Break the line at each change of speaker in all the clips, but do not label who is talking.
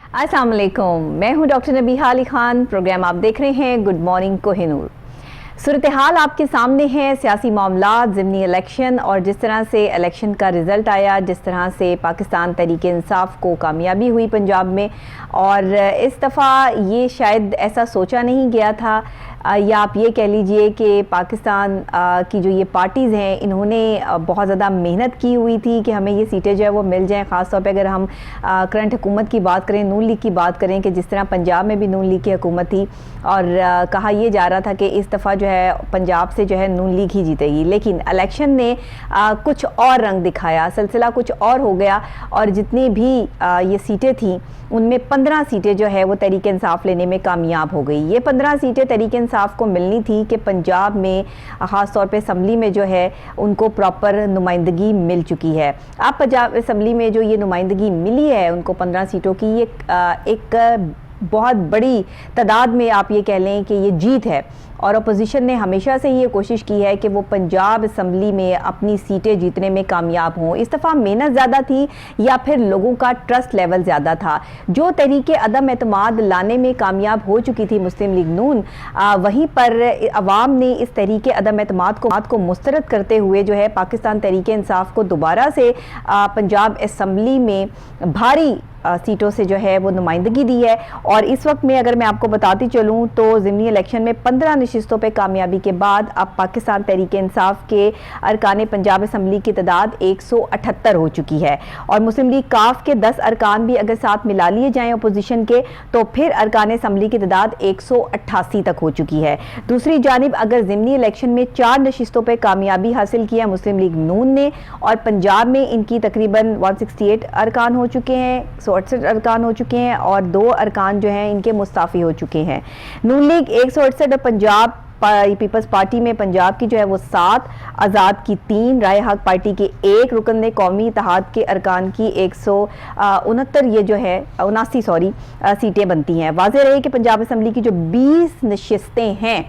अस्सलाम वालेकुम, मैं हूं डॉक्टर नबीहा अली खान। प्रोग्राम आप देख रहे हैं गुड मॉर्निंग कोहिनूर। सूरत हाल आपके सामने है, सियासी मामलात, ज़िमनी इलेक्शन और जिस तरह से इलेक्शन का रिज़ल्ट आया, जिस तरह से पाकिस्तान तहरीक इंसाफ को कामयाबी हुई पंजाब में। और इस दफ़ा ये शायद ऐसा सोचा नहीं गया था, या आप ये कह लीजिए कि पाकिस्तान की जो ये पार्टीज़ हैं इन्होंने बहुत ज़्यादा मेहनत की हुई थी कि हमें ये सीटें जो है वो मिल जाएं। ख़ास तौर पे अगर हम करंट हुकूमत की बात करें, नून लीग की बात करें, कि जिस तरह पंजाब में भी नून लीग की हुकूमत थी और कहा यह जा रहा था कि इस दफ़ा जो है पंजाब से जो है नून लीग ही जीतेगी। लेकिन इलेक्शन ने कुछ और रंग दिखाया, सिलसिला कुछ और हो गया और जितनी भी ये सीटें थी उनमें 15 सीटें जो है वो तहरीक इंसाफ लेने में कामयाब हो गई। ये 15 सीटें तहरीक इंसाफ को मिलनी थी कि पंजाब में ख़ास तौर पे असम्बली में जो है उनको प्रॉपर नुमाइंदगी मिल चुकी है। अब पंजाब असम्बली में जो ये नुमाइंदगी मिली है उनको 15 सीटों की, ये एक बहुत बड़ी तादाद में आप ये कह लें कि ये जीत है। और अपोजिशन ने हमेशा से ये कोशिश की है कि वो पंजाब असम्बली में अपनी सीटें जीतने में कामयाब हों। इस दफ़ा मेहनत ज़्यादा थी या फिर लोगों का ट्रस्ट लेवल ज़्यादा था? जो तरीके अदम एतमाद लाने में कामयाब हो चुकी थी मुस्लिम लीग नून, वहीं पर अवाम ने इस तरीके अदम एतमाद को मुस्तरद करते हुए जो है पाकिस्तान तहरीक इंसाफ को दोबारा से पंजाब असम्बली में भारी सीटों से जो है वो नुमाइंदगी दी है। और इस वक्त में अगर मैं आपको बताती चलूँ तो ज़िमनी इलेक्शन में 15 नशिस्तों पे कामयाबी के बाद अब पाकिस्तान तहरीक इंसाफ के अरकान पंजाब असम्बली की तादाद 178 हो चुकी है। और मुस्लिम लीग काफ के 10 अरकान भी अगर साथ मिला लिए जाएँ अपोजिशन के, तो फिर अरकान असम्बली की तादाद 188 तक हो चुकी है। दूसरी जानिब अगर ज़िमनी इलेक्शन में 4 नशिस्तों पर कामयाबी हासिल की है मुस्लिम लीग नून ने, और पंजाब में इनकी तकरीबन 168 अरकान हो चुके हैं, 168 अरकान हो चुके हैं और 2 अरकान जो हैं इनके मुस्ताफ़ी हो चुके हैं। नून लीग 168 और पंजाब पीपल्स पार्टी में पंजाब की जो है वो 7, आज़ाद की 3, राय हक पार्टी के 1 रुकन ने कौमी इत्तेहाद के अरकान की 169 ये जो है 79 सीटें बनती हैं। वाज़ेह रहे कि पंजाब असम्बली की जो 20 नशिस्तें हैं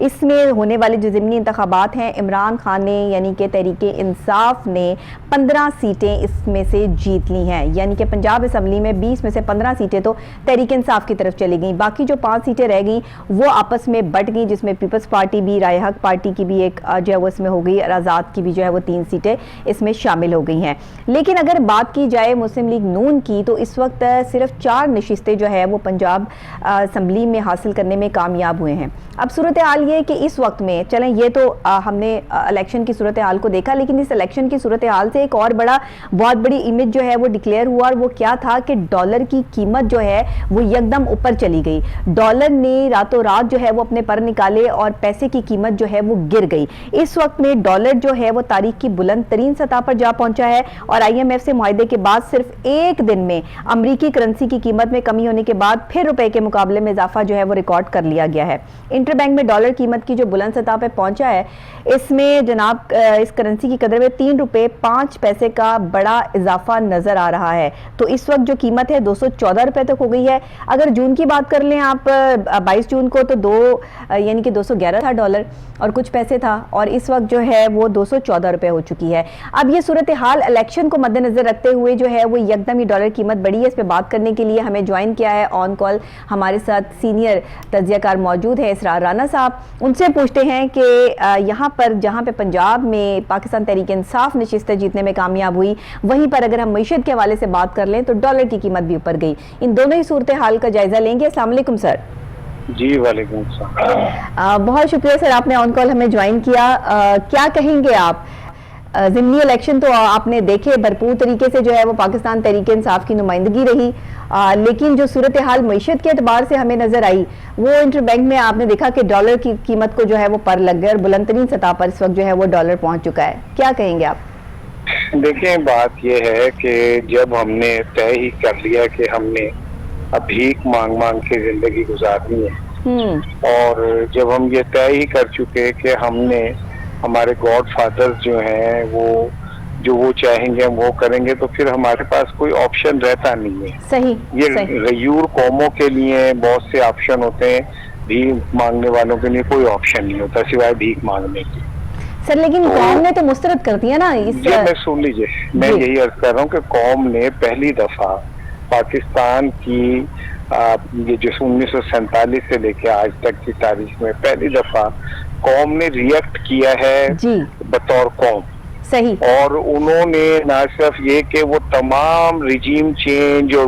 इसमें होने वाले जो ज़िमनी इंतखाबात हैं, इमरान खान ने यानी कि तहरीक इंसाफ ने 15 सीटें इसमें से जीत ली हैं। यानी कि पंजाब असम्बली में 20 में से 15 सीटें तो तहरीक इंसाफ की तरफ चली गई। बाकी जो 5 सीटें रह गई वो आपस में बट गई, जिसमें पीपल्स पार्टी भी, राय हक पार्टी की भी एक जो है वो इसमें हो गई और आज़ाद की भी जो है वो 3 सीटें इसमें शामिल हो गई हैं। लेकिन अगर बात की जाए मुस्लिम लीग नून की, तो इस वक्त सिर्फ 4 नशिस्तें जो है वो पंजाब असम्बली में हासिल करने में कामयाब हुए हैं। अब सूरत हाल ये कि इस वक्त में चलें, ये तो हमने इलेक्शन की सूरत हाल को देखा, लेकिन इस इलेक्शन की सूरत हाल से एक और बहुत बड़ी इमेज जो है वो डिक्लेयर हुआ, और वो क्या था कि डॉलर की कीमत जो है वो एकदम ऊपर चली गई। डॉलर ने रातों रात जो है वो अपने पर निकाले और पैसे की कीमत जो है वो गिर गई। इस वक्त में डॉलर जो है वो तारीख की बुलंद तरीन सतह पर जा पहुंचा है और IMF से मुआहदे के बाद सिर्फ एक दिन में अमरीकी करेंसी की कीमत में कमी होने के बाद फिर रुपए के मुकाबले में इजाफा जो है वो रिकॉर्ड कर लिया गया है। इंटरबैंक में डॉलर कीमत की जो बुलंद सतह पे पहुंचा है, इसमें जनाब इस करेंसी की कदर में 3 रुपए 5 पैसे का बड़ा इजाफा नजर आ रहा है। तो इस वक्त जो कीमत है 214 रुपए तक हो गई है। अगर जून की बात कर लें आप 22 जून को, तो यानी कि 211 था डॉलर और कुछ पैसे था, और इस वक्त जो है वो 214 रुपए हो चुकी है। अब ये सूरत हाल इलेक्शन को मद्देनजर रखते हुए जो है वो एकदम ही डॉलर कीमत बढ़ी है। इस पर बात करने के लिए हमें ज्वाइन किया है ऑन कॉल हमारे साथ सीनियर तज्जियाकार मौजूद है इसरार राना साहब। उनसे पूछते हैं कि यहाँ पर जहाँ पे पंजाब में पाकिस्तान तहरीक इंसाफ नशिस्तें जीतने में कामयाब हुई, वहीं पर अगर हम मईशत के हवाले से बात कर लें तो डॉलर की कीमत भी ऊपर गई। इन दोनों ही सूरत हाल का जायजा लेंगे। अस्सलाम वालेकुम सर।
जी वालेकुम सलाम।
बहुत शुक्रिया सर, आपने ऑन कॉल हमें ज्वाइन किया। क्या कहेंगे आप? ज़िमनी इलेक्शन तो आपने देखे, भरपूर तरीके से जो है वो पाकिस्तान तहरीक इंसाफ की नुमाइंदगी रही, लेकिन जो सूरत हाल मईशत के एतबार से हमें नजर आई वो इंटरबैंक में आपने देखा कि डॉलर की कीमत को जो है वो पर लग गया और बुलंद तरीन सतह पर इस वक्त जो है वो डॉलर पहुंच चुका है। क्या कहेंगे आप?
देखिए, बात यह है कि जब हमने तय ही कर लिया कि हमने अब भीख मांग मांग के जिंदगी गुजारनी है, और जब हम ये तय ही कर चुके कि हमने हमारे गॉड फादर्स जो हैं वो चाहेंगे हम वो करेंगे, तो फिर हमारे पास कोई ऑप्शन रहता नहीं है।
सही।
ये गयूर कौमों के लिए बहुत से ऑप्शन होते हैं, भीख मांगने वालों के लिए कोई ऑप्शन नहीं होता सिवाय भीख मांगने की।
सर लेकिन कौम ने तो मुस्तरद कर दिया ना इस।
मैं सुन लीजिए, मैं यही अर्ज कर रहा हूँ कि कौम ने पहली दफा पाकिस्तान की ये जो 1947 से लेके आज तक की तारीख में पहली दफा कौम ने रिएक्ट किया है
जी
बतौर कौम।
सही।
और उन्होंने ना सिर्फ ये कि वो तमाम रिजीम चेंज और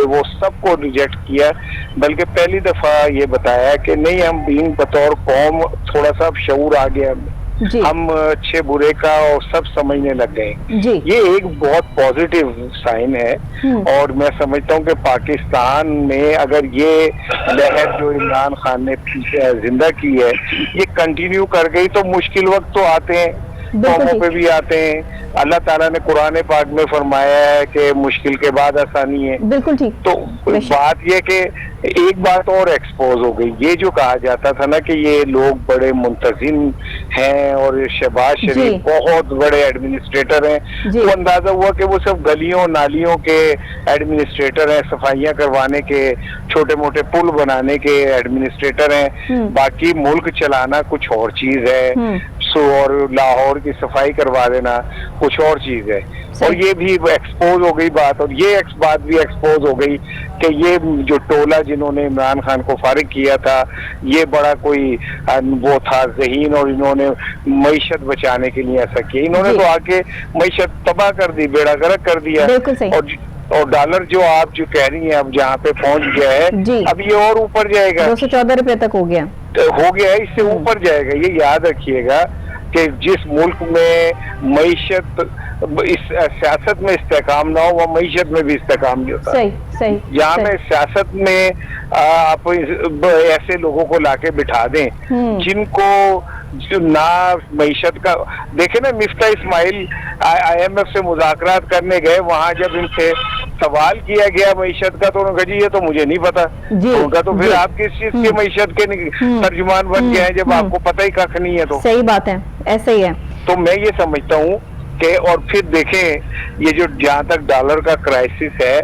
वो सबको रिजेक्ट किया, बल्कि पहली दफा ये बताया कि नहीं, हम बीइंग बतौर कौम थोड़ा सा शऊर आ गया, हम अच्छे बुरे का और सब समझने लग गए। ये एक बहुत पॉजिटिव साइन है। और मैं समझता हूँ कि पाकिस्तान में अगर ये लहर जो इमरान खान ने जिंदा की है ये कंटिन्यू कर गई तो मुश्किल वक्त तो आते हैं, कौमों पे भी आते हैं। अल्लाह ताला ने कुरान पाक में फरमाया है कि मुश्किल के बाद आसानी है।
बिल्कुल ठीक।
तो बात यह कि एक बात और एक्सपोज हो गई, ये जो कहा जाता था ना कि ये लोग बड़े मुंतजिम हैं और शहबाज शरीफ बहुत बड़े एडमिनिस्ट्रेटर हैं, तो अंदाजा हुआ कि वो सब गलियों नालियों के एडमिनिस्ट्रेटर हैं, सफाइयां करवाने के, छोटे मोटे पुल बनाने के एडमिनिस्ट्रेटर हैं, बाकी मुल्क चलाना कुछ और चीज है। और लाहौर की सफाई करवा देना कुछ और चीज है। और ये भी एक्सपोज हो गई बात, और ये बात भी एक्सपोज हो गई कि ये जो टोला जिन्होंने इमरान खान को फारिग किया था ये बड़ा कोई वो था ज़हीन, और इन्होंने मईशत बचाने के लिए ऐसा किया। इन्होंने तो आके मईशत तबाह कर दी, बेड़ा गर्क कर दिया। और डॉलर जो आप जो कह रही हैं अब जहाँ पे पहुंच गया है, अब ये और ऊपर जाएगा,
214 रुपए तक हो गया
है, इससे ऊपर जाएगा। ये याद रखिएगा कि जिस मुल्क में मईशत इस सियासत में इस्तेकाम ना हो, वह मईशत में भी इस्तेकाम नहीं होता।
सही।
यहाँ में सियासत में आप ऐसे लोगों को लाके बिठा दें जिनको ना मईशत का देखे ना। मिफ्ता इस्माइल IMF से मुज़ाकरात करने गए, वहां जब इनसे सवाल किया गया मईशत का तो उन्होंने कहा जी ये तो मुझे नहीं पता। तो उनका तो फिर आप किस चीज के मईशत के तर्जुमान बन गए हैं जब आपको पता ही कख नहीं है। तो
सही बात है, ऐसे ही है।
तो मैं ये समझता हूँ कि और फिर देखें ये जो जहाँ तक डॉलर का क्राइसिस है,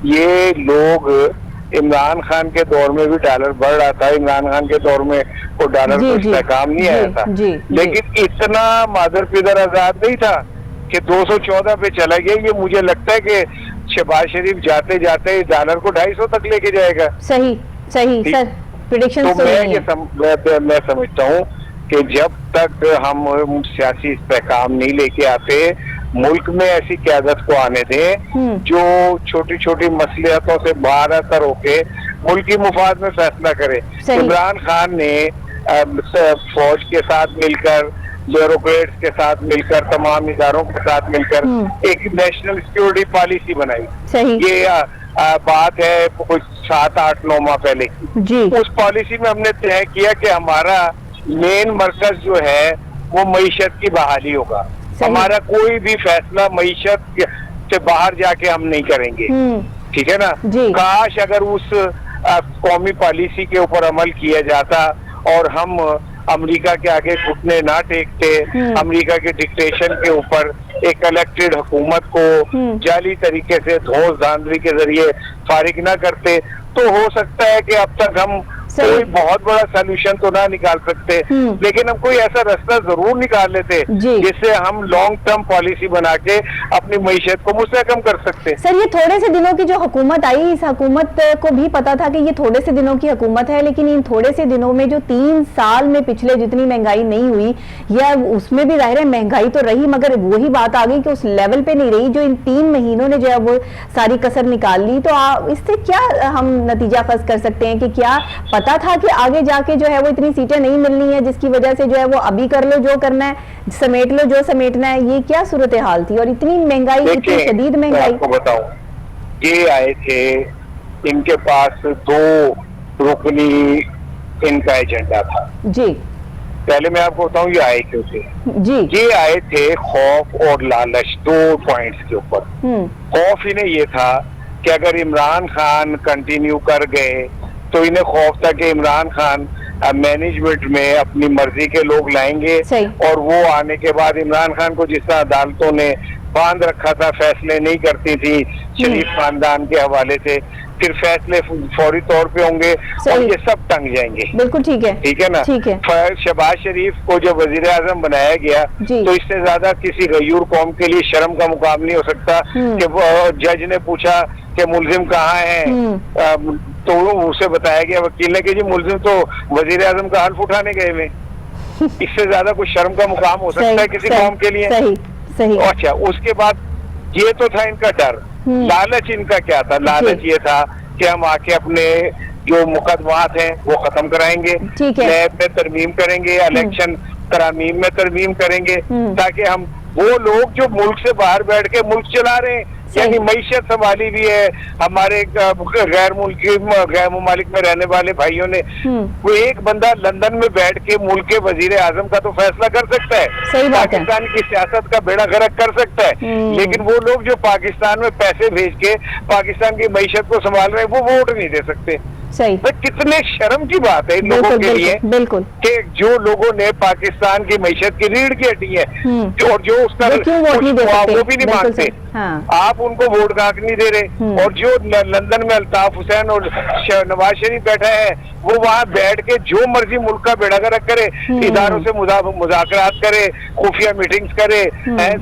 ये लोग इमरान खान के दौर में भी डॉलर बढ़ रहा था, इमरान खान के दौर में वो डॉलर को इस्तेकाम नहीं आया था, लेकिन इतना मादर पिदर आजाद नहीं था कि 214 पे चला गया। ये मुझे लगता है कि शहबाज शरीफ जाते जाते डॉलर को 250 तक लेके जाएगा। सही सर, प्रेडिक्शन तो मैं समझता हूँ कि जब तक हम सियासी इस्तेकाम नहीं लेके आते, मुल्क में ऐसी क़यादत को आने दें जो छोटी छोटी मसलियतों से बाहर असर होके मुल्क की मुफाद में फैसला करे। इमरान खान ने फौज के साथ मिलकर, ब्यूरोक्रेट्स के साथ मिलकर, तमाम इदारों के साथ मिलकर एक नेशनल सिक्योरिटी पॉलिसी बनाई। ये बात है कुछ 7-8 9 माह पहले की। उस पॉलिसी में हमने तय किया कि हमारा मेन मरकज जो है वो मईशत की बहाली होगा। हमारा कोई भी फैसला मईशत से बाहर जाके हम नहीं करेंगे, ठीक है ना। काश अगर उस कौमी पॉलिसी के ऊपर अमल किया जाता और हम अमेरिका के आगे घुटने ना टेकते, अमेरिका के डिक्टेशन के ऊपर एक इलेक्टेड हुकूमत को जाली तरीके से धौंस धांधली के जरिए फारिग ना करते, तो हो सकता है कि अब तक हम कोई बहुत बड़ा सोल्यूशन तो ना निकाल सकते, लेकिन हम कोई ऐसा रास्ता जरूर निकाल लेते जिससे हम लॉन्ग टर्म पॉलिसी बना के अपनी मईशत को मुस्तहकम कर सकते।
सर, ये थोड़े से दिनों की जो हुकूमत आई, इस हुकूमत को भी पता था कि ये थोड़े से दिनों की हुकूमत है, लेकिन इन थोड़े से दिनों में जो 3 साल में पिछले जितनी महंगाई नहीं हुई, या उसमें भी जाहिर है महंगाई तो रही, मगर वही बात आ गई कि उस लेवल पे नहीं रही जो इन 3 महीनों ने जो है वो सारी कसर निकाल ली। तो इससे क्या हम नतीजा खस कर सकते हैं कि क्या पता था कि आगे जाके जो है वो इतनी सीटें नहीं मिलनी है, जिसकी वजह से जो है वो अभी कर लो जो करना है, समेट लो जो समेटना है? ये क्या सूरत हाल थी? और इतनी महंगाई, इतनी शदीद महंगाई।
आपको बताऊं, ये आए थे, इनके पास 2 रुकनी इनका एजेंडा था जी। पहले मैं आपको बताऊं ये आए क्यों थे जी। ये आए थे खौफ और लालच, 2 पॉइंट्स के ऊपर। खौफ इन्हें ये था कि अगर इमरान खान कंटिन्यू कर गए तो इन्हें खौफ था कि इमरान खान मैनेजमेंट में अपनी मर्जी के लोग लाएंगे, और वो आने के बाद इमरान खान को जिस तरह अदालतों ने बांध रखा था, फैसले नहीं करती थी शरीफ खानदान के हवाले से, फिर फैसले फौरी तौर पे होंगे और ये सब टंग जाएंगे।
बिल्कुल ठीक है
ना। शहबाज शरीफ को जब वजीर आजम बनाया गया तो इससे ज्यादा किसी गयूर कौम के लिए शर्म का मुकाम नहीं हो सकता कि वो जज ने पूछा कि मुलजिम कहाँ है, तो उसे बताया गया वकील ने कि जी मुलजिम तो वजीर आजम का हल्फ उठाने गए हुए। इससे ज्यादा कुछ शर्म का मुकाम हो सकता है किसी कौम के लिए?
सही सही।
अच्छा, उसके बाद ये तो था इनका डर। लालच इनका क्या था? लालच ये था कि हम आके अपने जो मुकदमात हैं वो खत्म कराएंगे, नैब में तरमीम करेंगे, इलेक्शन तरामीम में तरमीम करेंगे, ताकि हम वो लोग जो मुल्क से बाहर बैठ के मुल्क चला रहे हैं, यानी मईशत संभाली भी है, हमारे गैर मुमालिक में रहने वाले भाइयों ने, वो एक बंदा लंदन में बैठ के मुल्क के वजीर आजम का तो फैसला कर सकता है, पाकिस्तान की सियासत का बेड़ा गर्क कर सकता है, लेकिन वो लोग जो पाकिस्तान में पैसे भेज के पाकिस्तान की मईशत को संभाल रहे हैं वो वोट नहीं दे सकते।
सही।
तो कितने शर्म की बात है इन लोगों के लिए,
बिल्कुल,
कि जो लोगों ने पाकिस्तान की मईशत की रीढ़ की हड्डी है और जो उसका वो भी नहीं मांगते, आप उनको वोट का हक नहीं दे रहे। और जो लंदन में अल्ताफ हुसैन और नवाज शरीफ बैठा है वो वहाँ बैठ के जो मर्जी मुल्क का बेड़ा गर्क करे, इदारों से मुज़ाकरात करे, खुफिया मीटिंग्स करे,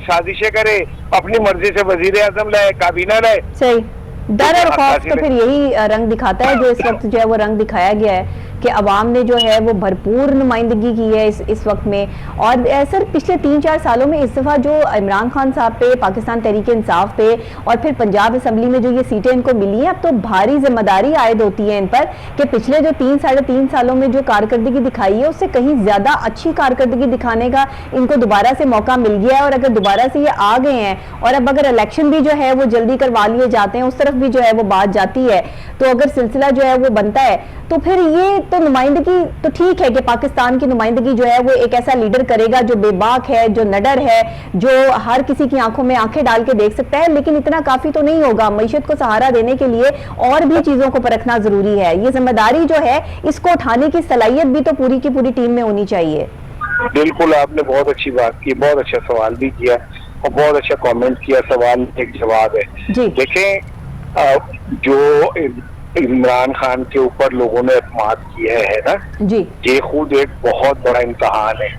साजिशें करे, अपनी मर्जी से वजीर आजम लाए, काबीना लाए।
सही। डर और खौफ तो फिर यही रंग दिखाता है जो इस वक्त जो है वो रंग दिखाया गया है कि अवाम ने जो है वो भरपूर नुमाइंदगी की है इस वक्त में। और सर पिछले 3-4 सालों में इस दफ़ा जो इमरान खान साहब पे, पाकिस्तान तहरीक इंसाफ पे और फिर पंजाब असम्बली में जो ये सीटें इनको मिली हैं, अब तो भारी जिम्मेदारी आयद होती है इन पर कि पिछले जो 3-3.5 सालों में जो कारकर्दगी दिखाई है उससे कहीं ज़्यादा अच्छी कारकर्दगी दिखाने का इनको दोबारा से मौका मिल गया है। और अगर दोबारा से ये आ गए हैं और अब अगर इलेक्शन भी जो है वो जल्दी करवा लिए जाते हैं, उस तरफ भी जो है वो बात जाती है, तो अगर सिलसिला जो है वो बनता है तो फिर ये तो नुमाइंदगी तो ठीक है कि पाकिस्तान की नुमाइंदगी जो है वो एक ऐसा लीडर करेगा जो बेबाक है, जो नडर है, जो हर किसी की आंखों में आंखें डाल के देख सकता है, लेकिन इतना काफी तो नहीं होगा। मईशत को सहारा देने के लिए और भी चीजों को परखना जरूरी है। ये जिम्मेदारी जो है इसको उठाने की सलाहियत भी तो पूरी की पूरी टीम में होनी चाहिए।
बिल्कुल, आपने बहुत अच्छी बात की, बहुत अच्छा सवाल भी किया और बहुत अच्छा कमेंट किया। सवाल एक जवाब है। देखें, जो इमरान खान के ऊपर लोगों ने एतमाद किया है ना जी, ये खुद एक बहुत बड़ा इम्तहान है।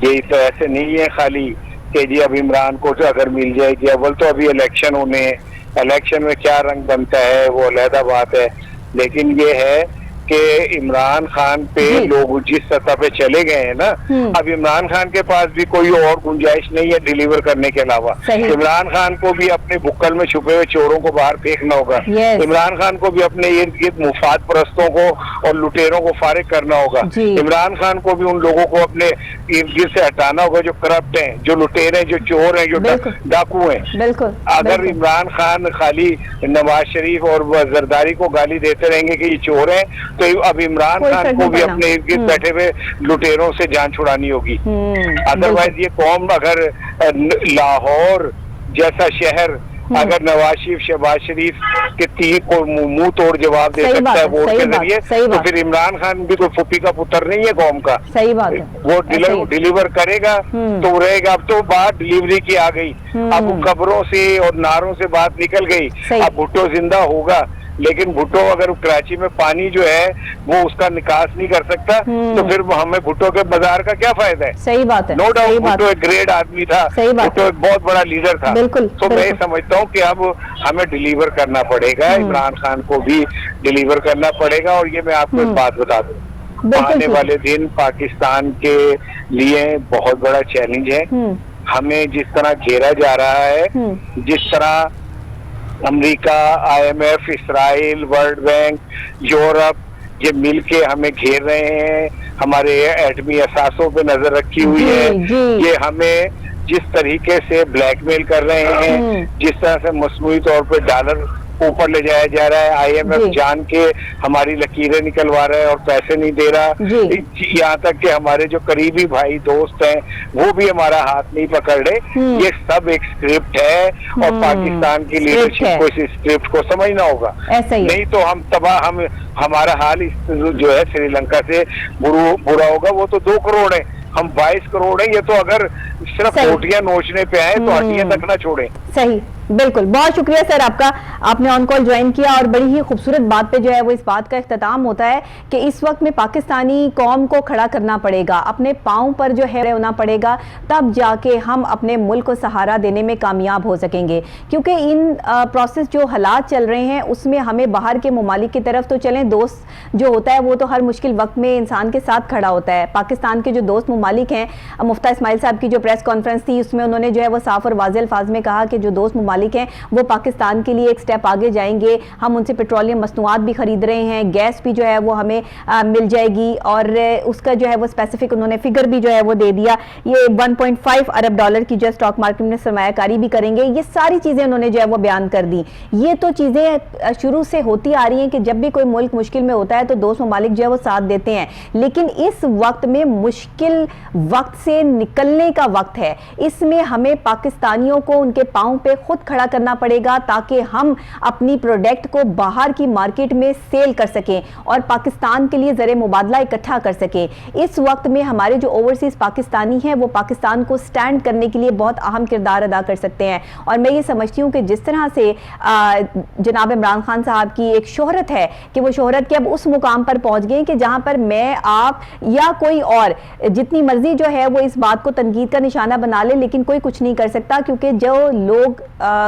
ये तो ऐसे नहीं है खाली कि जी अब इमरान को अगर मिल जाएगी, अव्वल तो अभी इलेक्शन होने, इलेक्शन में क्या रंग बनता है वो अलहदा बात है, लेकिन ये है कि इमरान खान पे लोग जिस सतह पे चले गए हैं ना, अब इमरान खान के पास भी कोई और गुंजाइश नहीं है डिलीवर करने के अलावा। इमरान खान को भी अपने बुक्कल में छुपे हुए चोरों को बाहर फेंकना होगा। इमरान खान को भी अपने इर्द गिर्द मुफाद परस्तों को और लुटेरों को फारिग करना होगा। इमरान खान को भी उन लोगों को अपने इर्द गिर्द से हटाना होगा जो करप्ट हैं, जो लुटेरे हैं, जो चोर हैं, जो डाकू हैं। अगर इमरान खान खाली नवाज शरीफ और जरदारी को गाली देते रहेंगे कि ये चोर हैं, तो अब इमरान खान को भी अपने इर्द गिर्द बैठे हुए लुटेरों से जान छुड़ानी होगी। अदरवाइज ये कौम अगर लाहौर जैसा शहर अगर नवाज शरीफ, शहबाज शरीफ के तीर को मुंह तोड़ जवाब दे सकता है वोट के जरिए, तो फिर इमरान खान भी कोई फुफी का पुत्र नहीं है कौम का।
सही बात है।
वो डिलीवर करेगा तो रहेगा। अब तो बात डिलीवरी की आ गई, अब खबरों से और नारों से बात निकल गई। अब भुट्टो जिंदा होगा, लेकिन भुट्टो अगर कराची में पानी जो है वो उसका निकास नहीं कर सकता, तो फिर हमें भुट्टो के बाजार का क्या फायदा है?
सही बात है।
नो डाउट भुट्टो एक ग्रेट आदमी था, भुट्टो एक बहुत बड़ा लीडर था। तो मैं समझता हूँ कि अब हमें डिलीवर करना पड़ेगा, इमरान खान को भी डिलीवर करना पड़ेगा। और ये मैं आपको एक बात बता दूं, आने वाले दिन पाकिस्तान के लिए बहुत बड़ा चैलेंज है। हमें जिस तरह घेरा जा रहा है, जिस तरह America, IMF, Israel, world bank, Europe ये मिलके हमें घेर रहे हैं, हमारे एटमी असासों पे नजर रखी हुई है, ये हमें जिस तरीके से ब्लैकमेल कर रहे हैं, जिस तरह से मसनूई तौर पे डॉलर ऊपर ले जाया जा रहा है, IMF जान के हमारी लकीरें निकलवा रहा है और पैसे नहीं दे रहा, यहाँ तक कि हमारे जो करीबी भाई दोस्त हैं वो भी हमारा हाथ नहीं पकड़ रहे। ये सब एक स्क्रिप्ट है और पाकिस्तान की लीडरशिप को इस स्क्रिप्ट को समझना होगा, नहीं तो हम तबाह, हमारा हाल जो है श्रीलंका से बुरा होगा। वो तो 2 करोड़ है, हम 22 करोड़ है। ये तो अगर सिर्फ रोटियां नोचने पे आए तो हड्डियां तक ना छोड़े।
सही बिल्कुल, बहुत शुक्रिया सर आपका, आपने ऑन कॉल ज्वाइन किया और बड़ी ही खूबसूरत बात पे जो है वो इस बात का इख्तिताम होता है कि इस वक्त में पाकिस्तानी कौम को खड़ा करना पड़ेगा, अपने पाँव पर जो है होना पड़ेगा, तब जाके हम अपने मुल्क को सहारा देने में कामयाब हो सकेंगे। क्योंकि इन प्रोसेस जो हालात चल रहे हैं उसमें हमें बाहर के ममालिक की तरफ तो चलें, दोस्त जो होता है वो तो हर मुश्किल वक्त में इंसान के साथ खड़ा होता है। पाकिस्तान के जो दोस्त ममालिक हैं, मुफ्ता इस्माइल साहब की जो प्रेस कॉन्फ्रेंस थी उसमें उन्होंने जो है वो साफ और वाज़ेह अल्फाज में कहा कि जो दोस्त ममालिक हैं वो पाकिस्तान के लिए एक स्टेप आगे जाएंगे, हम उनसे पेट्रोलियम मसनूआत भी खरीद रहे हैं, गैस भी जो है वो हमें मिल जाएगी और उसका जो है वो स्पेसिफिक उन्होंने फिगर भी जो है वो दे दिया। ये 1.5 अरब डॉलर की जो स्टॉक मार्केट में सरमायाकारी भी करेंगे, ये सारी चीज़ें उन्होंने जो है वो बयान कर दी। ये तो चीज़ें शुरू से होती आ रही हैं कि जब भी कोई मुल्क मुश्किल में होता है तो दोस्त ममालिक जो है वो साथ देते हैं, लेकिन इस वक्त में मुश्किल वक्त से निकलने का वक्त है। इसमें हमें पाकिस्तानियों को उनके पांव पे खुद खड़ा करना पड़ेगा ताकि हम अपनी प्रोडक्ट को बाहर की मार्केट में सेल कर सकें और पाकिस्तान के लिए ज़र मुबादला इकट्ठा कर सकें। इस वक्त में हमारे जो ओवरसीज पाकिस्तानी हैं वो पाकिस्तान को स्टैंड करने के लिए बहुत अहम किरदार अदा कर सकते हैं। और मैं ये समझती हूँ कि जिस तरह से जनाब इमरान खान साहब की एक शोहरत है कि वो शोहरत के अब उस मुकाम पर पहुंच गए कि जहां पर मैं, आप या कोई और जितनी मर्जी जो है वो इस बात को तनकीद का निशाना बना ले, लेकिन कोई कुछ नहीं कर सकता, क्योंकि जो लोग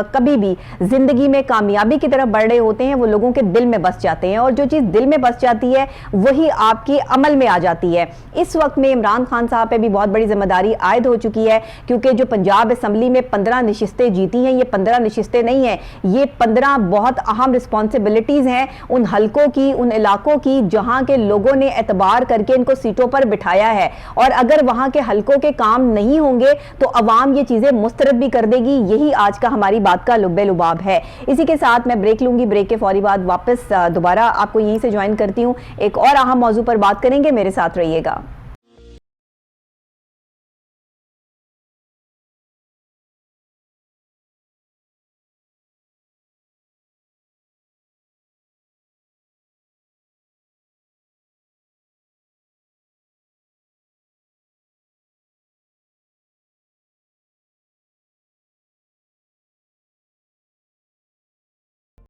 कभी भी जिंदगी में कामयाबी की तरफ बढ़ रहे होते हैं वो लोगों के दिल में बस जाते हैं, और जो चीज़ दिल में बस जाती है वही आपकी अमल में आ जाती है। इस वक्त में इमरान खान साहब पे भी बहुत बड़ी जिम्मेदारी आयद हो चुकी है, क्योंकि जो पंजाब असम्बली में 15 नशिस्तें जीती हैं, ये 15 नशिस्तें नहीं हैं, ये 15 बहुत अहम रिस्पॉन्सिबिलिटीज़ हैं उन हलकों की, उन इलाकों की जहां के लोगों ने एतबार करके इनको सीटों पर बिठाया है। और अगर वहां के हलकों के काम नहीं होंगे तो अवाम ये चीज़ें मुस्तरद भी कर देगी। यही आज का हमारी बात का लुब्बे लुबाब है। इसी के साथ मैं ब्रेक लूंगी, ब्रेक के फौरी बाद वापस दोबारा आपको यहीं से ज्वाइन करती हूँ, एक और अहम मौजू पर बात करेंगे, मेरे साथ रहिएगा।